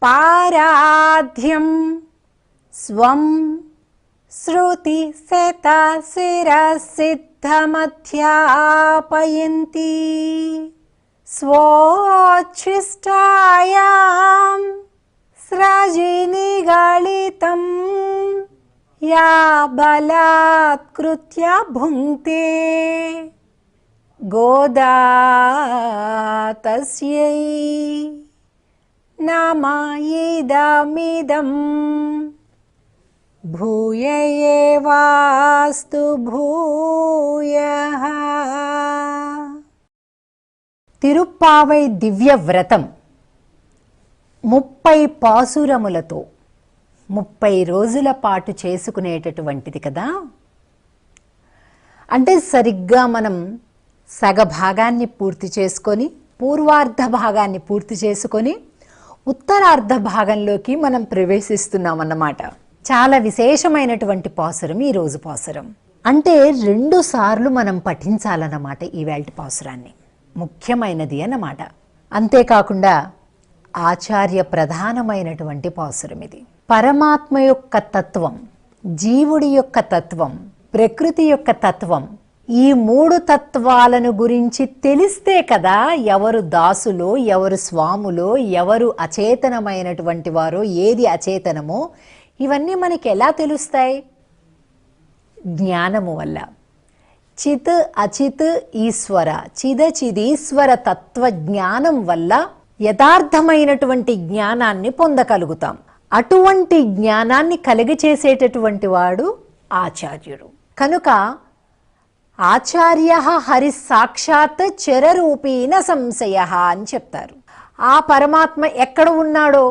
పారాధ్యం స్వం శృతి శత శిరసిద్ధమధ్యాపయంతి స్వోచ్ఛిష్టాయాం స్రజినిగళితం యా బలాత్కృత్య భుంక్తే గోదా తస్యై నమ ఇదమిదం భూయ ఏవాస్తు భూయః. తిరుప్పావై దివ్య వ్రతం 30 పాసురములతో 30 రోజుల పాటు చేసుకునేటటువంటిది కదా. అంటే సరిగ్గా మనం సగభాగాన్ని పూర్తి చేసుకొని పూర్వార్ధ భాగాన్ని పూర్తి చేసుకొని ఉత్తరార్ధ భాగంలోకి మనం ప్రవేశిస్తున్నాం అన్నమాట. చాలా విశేషమైనటువంటి పాసురం ఈరోజు పాసురం. అంటే 2 సార్లు మనం పఠించాలన్నమాట ఈవేళ పాసురాన్ని, ముఖ్యమైనది అన్నమాట. అంతేకాకుండా ఆచార్య ప్రధానమైనటువంటి పాసురం ఇది. పరమాత్మ యొక్క తత్వం, జీవుడి యొక్క తత్వం, ప్రకృతి యొక్క తత్వం, ఈ 3 తత్వాలను గురించి తెలిస్తే కదా ఎవరు దాసులో, ఎవరు స్వాములో, ఎవరు అచేతనమైనటువంటి వారో, ఏది అచేతనమో ఇవన్నీ మనకి ఎలా తెలుస్తాయి? జ్ఞానము వల్ల. చిత్ అచిత్ ఈశ్వర, చిదచిదీశ్వర తత్వ జ్ఞానం వల్ల యథార్థమైనటువంటి జ్ఞానాన్ని పొందగలుగుతాం. అటువంటి జ్ఞానాన్ని కలిగచేసేటటువంటి వాడు ఆచార్యుడు. కనుక ఆచార్య హరి సాక్షాత్ చరరూపీన సంశయ అని చెప్తారు. ఆ పరమాత్మ ఎక్కడ ఉన్నాడో,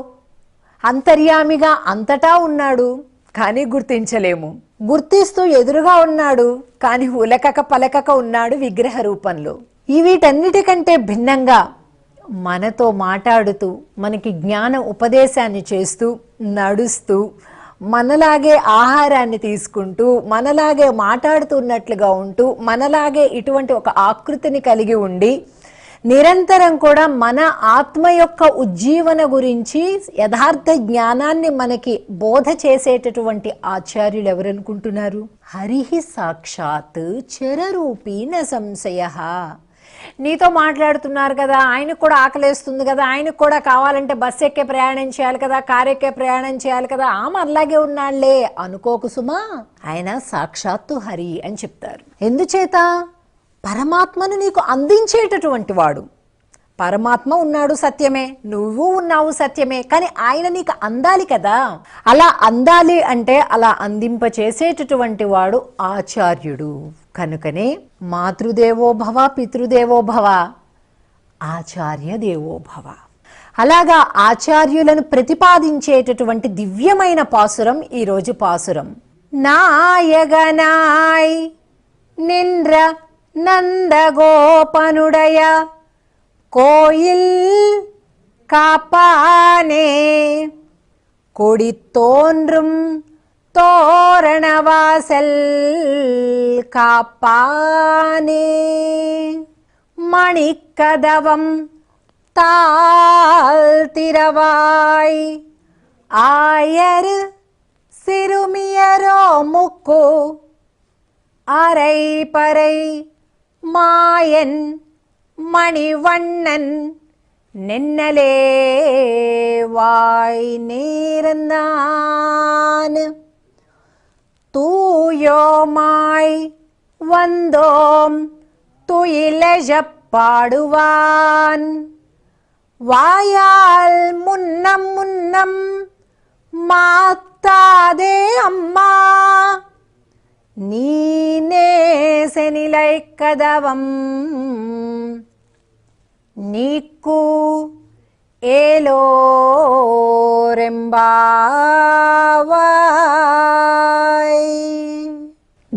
అంతర్యామిగా అంతటా ఉన్నాడు కానీ గుర్తించలేము, గుర్తిస్తూ ఎదురుగా ఉన్నాడు కానీ ఉలకక పలకక ఉన్నాడు విగ్రహ రూపంలో. వీటన్నిటికంటే భిన్నంగా మనతో మాట్లాడుతూ, మనకి జ్ఞాన ఉపదేశాన్ని చేస్తూ, నడుస్తూ, మనలాగే ఆహారాన్ని తీసుకుంటూ, మనలాగే మాట్లాడుతున్నట్లుగా ఉంటూ, మనలాగే ఇటువంటి ఒక ఆకృతిని కలిగి ఉండి నిరంతరం కూడా మన ఆత్మ యొక్క ఉజ్జీవన గురించి యథార్థ జ్ఞానాన్ని మనకి బోధ చేసేటటువంటి ఆచార్యులు ఎవరనుకుంటున్నారు? హరిహి సాక్షాత్ చరరూపీన సంశయ. నీతో మాట్లాడుతున్నారు కదా, ఆయనకు కూడా ఆకలేస్తుంది కదా, ఆయనకు కూడా కావాలంటే బస్సు ఎక్కే ప్రయాణం చేయాలి కదా, కారు ఎక్కే ప్రయాణం చేయాలి కదా, ఆమె అలాగే ఉన్నాళ్లే అనుకోకు సుమా, ఆయన సాక్షాత్తు హరి అని చెప్తారు. ఎందుచేత? పరమాత్మను నీకు అందించేటటువంటి వాడు. పరమాత్మ ఉన్నాడు సత్యమే, నువ్వు ఉన్నావు సత్యమే, కానీ ఆయన నీకు అందాలి కదా. అలా అందాలి అంటే అలా అందింపచేసేటటువంటి వాడు ఆచార్యుడు. కనుకనే మాతృదేవో భవ, పితృదేవో భవ, ఆచార్య దేవో భవ. అలాగా ఆచార్యులను ప్రతిపాదించేటటువంటి దివ్యమైన పాసురం ఈరోజు పాసురం. నాయగనాయ్ నింద్ర నందగోపనుడయ కోయిల్ కాపానే கொடித்தோன்றும் தோரணவாசல் காப்பானே மணிக்கதவம் தாழ்த்திரவாய் ஆயர் சிறுமியரோ முக்கு அரை பறை மாயன் மணிவண்ணன் நென்னலே வாய் நேர்ந்தான் தூயோமாய் வந்தோம் துயிலெழப் பாடுவான் வாயால் முன்னம் முன்னம் மாத்தாதே அம்மா நீனேசெனிலை கதவம் నీకు ఏలోరెంబావాయ్.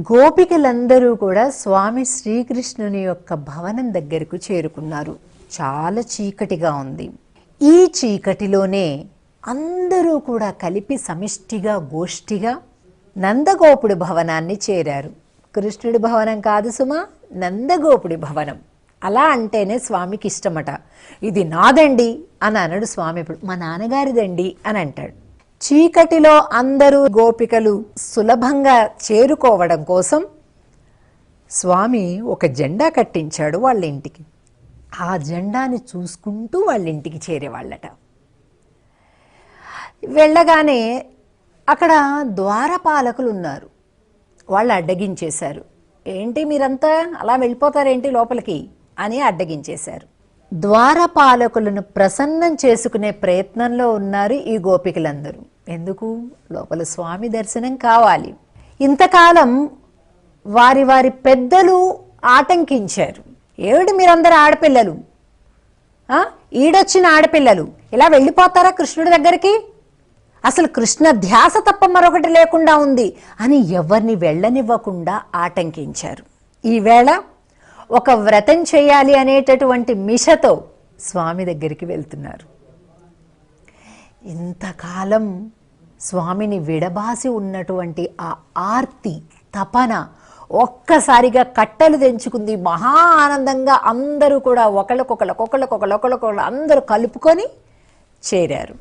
గోపికలందరూ కూడా స్వామి శ్రీకృష్ణుని యొక్క భవనం దగ్గరకు చేరుకున్నారు. చాలా చీకటిగా ఉంది. ఈ చీకటిలోనే అందరూ కూడా కలిపి సమిష్టిగా గోష్ఠిగా నందగోపుడి భవనాన్ని చేరారు. కృష్ణుడి భవనం కాదు సుమా, నందగోపుడి భవనం. అలా అంటేనే స్వామికి ఇష్టమట. ఇది నాదండి అని అనడు స్వామి, ఇప్పుడు మా నాన్నగారిదండి అని అంటాడు. చీకటిలో అందరూ గోపికలు సులభంగా చేరుకోవడం కోసం స్వామి ఒక జెండా కట్టించాడు వాళ్ళ ఇంటికి. ఆ జెండాని చూసుకుంటూ వాళ్ళ ఇంటికి చేరేవాళ్ళట. వెళ్ళగానే అక్కడ ద్వారపాలకులు ఉన్నారు, వాళ్ళు అడ్డగించేశారు. ఏంటి మీరంతా అలా వెళ్ళిపోతారేంటి లోపలికి అని అడ్డగించేశారు. ద్వారపాలకులను ప్రసన్నం చేసుకునే ప్రయత్నంలో ఉన్నారు ఈ గోపికలందరూ. ఎందుకు? లోపల స్వామి దర్శనం కావాలి. ఇంతకాలం వారి వారి పెద్దలు ఆటంకించారు. ఏమిటి మీరందరూ ఆడపిల్లలు, ఈడొచ్చిన ఆడపిల్లలు ఇలా వెళ్ళిపోతారా కృష్ణుడి దగ్గరికి? అసలు కృష్ణ ధ్యాస తప్ప మరొకటి లేకుండా ఉంది అని ఎవరిని వెళ్ళనివ్వకుండా ఆటంకించారు. ఈవేళ ఒక వ్రతం చేయాలి అనేటటువంటి మిషతో స్వామి దగ్గరికి వెళ్తున్నారు. ఇంతకాలం స్వామిని విడబాసి ఉన్నటువంటి ఆ ఆర్తి తపన ఒక్కసారిగా కట్టలు తెంచుకుంది. మహా ఆనందంగా అందరూ కూడా ఒకళ్ళకొకళ్ళు అందరూ కలుపుకొని చేరారు.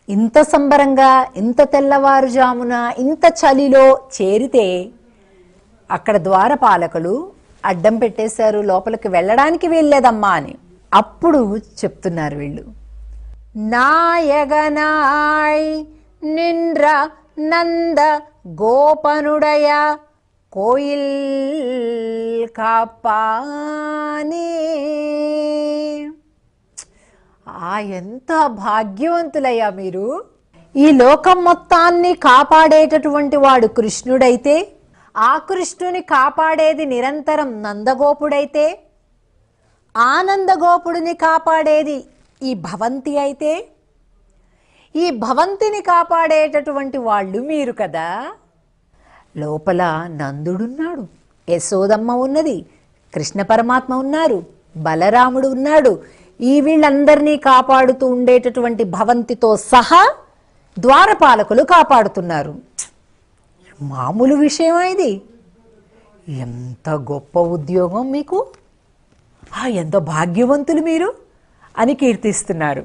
ఇంత సంబరంగా, ఇంత తెల్లవారుజామున, ఇంత చలిలో చేరితే అక్కడ ద్వారపాలకులు అడ్డం పెట్టేశారు, లోపలికి వెళ్ళడానికి వీల్లేదమ్మా అని. అప్పుడు చెప్తున్నారు వీళ్ళు, నాయగనాయ్ నింద్ర నంద గోపనుడయ కోయిల్ కాపానే. ఎంత భాగ్యవంతులయ్యా మీరు! ఈ లోకం మొత్తాన్ని కాపాడేటటువంటి వాడు కృష్ణుడైతే, ఆ కృష్ణుని కాపాడేది నిరంతరం నందగోపుడైతే, ఆనందగోపుడిని కాపాడేది ఈ భవంతి అయితే, ఈ భవంతిని కాపాడేటటువంటి వాళ్ళు మీరు కదా. లోపల నందుడున్నాడు, యశోదమ్మ ఉన్నది, కృష్ణ పరమాత్మ ఉన్నారు, బలరాముడు ఉన్నాడు. ఈ వీళ్ళందరినీ కాపాడుతూ ఉండేటటువంటి భవంతితో సహా ద్వారపాలకులు కాపాడుతున్నారు. మామూలు విషయమా ఇది? ఎంత గొప్ప ఉద్యోగం మీకు, ఎంత భాగ్యవంతులు మీరు అని కీర్తిస్తున్నారు.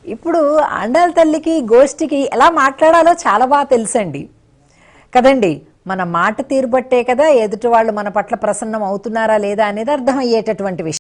ఇప్పుడు ఆండాళ్ళ తల్లికి గోష్ఠికి ఎలా మాట్లాడాలో చాలా బాగా తెలుసండి కదండి. మన మాట తీరుబట్టే కదా ఎదుటి వాళ్ళు మన పట్ల ప్రసన్నం అవుతున్నారా లేదా అనేది అర్థమయ్యేటటువంటి విషయం.